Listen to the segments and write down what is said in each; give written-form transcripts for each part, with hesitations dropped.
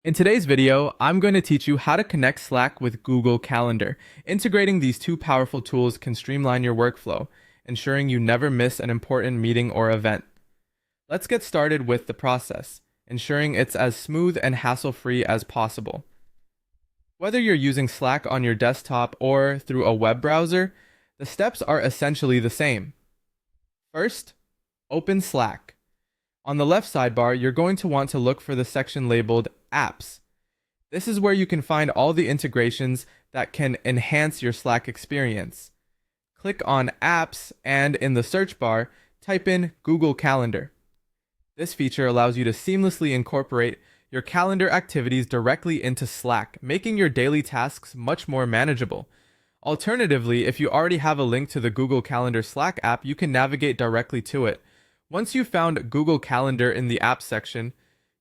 In today's video, I'm going to teach you how to connect Slack with Google Calendar. Integrating these two powerful tools can streamline your workflow, ensuring you never miss an important meeting or event. Let's get started with the process, ensuring it's as smooth and hassle-free as possible. Whether you're using Slack on your desktop or through a web browser, the steps are essentially the same. First, open Slack. On the left sidebar, you're going to want to look for the section labeled Apps. This is where you can find all the integrations that can enhance your Slack experience. Click on Apps and in the search bar, type in Google Calendar. This feature allows you to seamlessly incorporate your calendar activities directly into Slack, making your daily tasks much more manageable. Alternatively, if you already have a link to the Google Calendar Slack app, you can navigate directly to it. Once you've found Google Calendar in the Apps section,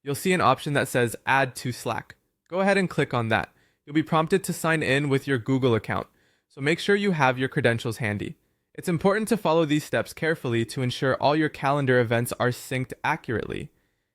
you'll see an option that says Add to Slack. Go ahead and click on that. You'll be prompted to sign in with your Google account, so make sure you have your credentials handy. It's important to follow these steps carefully to ensure all your calendar events are synced accurately.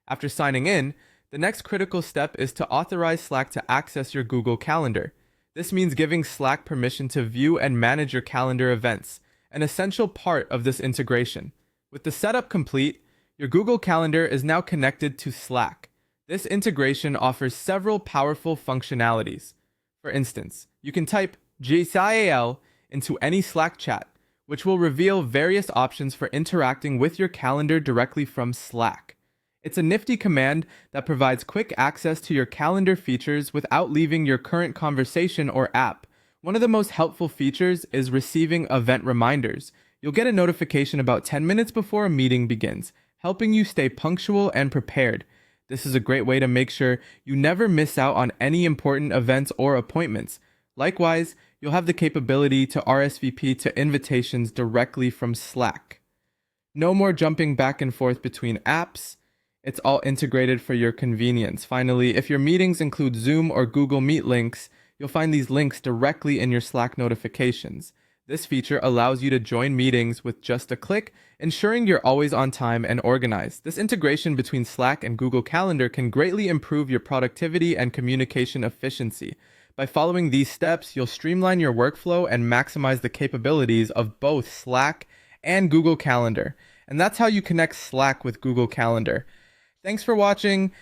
After signing in, the next critical step is to authorize Slack to access your Google Calendar. This means giving Slack permission to view and manage your calendar events, an essential part of this integration. With the setup complete, your Google Calendar is now connected to Slack. This integration offers several powerful functionalities. For instance, you can type GSIAL into any Slack chat, which will reveal various options for interacting with your calendar directly from Slack. It's a nifty command that provides quick access to your calendar features without leaving your current conversation or app. One of the most helpful features is receiving event reminders. You'll get a notification about 10 minutes before a meeting begins, helping you stay punctual and prepared. This is a great way to make sure you never miss out on any important events or appointments. Likewise, you'll have the capability to RSVP to invitations directly from Slack. No more jumping back and forth between apps. It's all integrated for your convenience. Finally, if your meetings include Zoom or Google Meet links, you'll find these links directly in your Slack notifications. This feature allows you to join meetings with just a click, ensuring you're always on time and organized. This integration between Slack and Google Calendar can greatly improve your productivity and communication efficiency. By following these steps, you'll streamline your workflow and maximize the capabilities of both Slack and Google Calendar. And that's how you connect Slack with Google Calendar. Thanks for watching.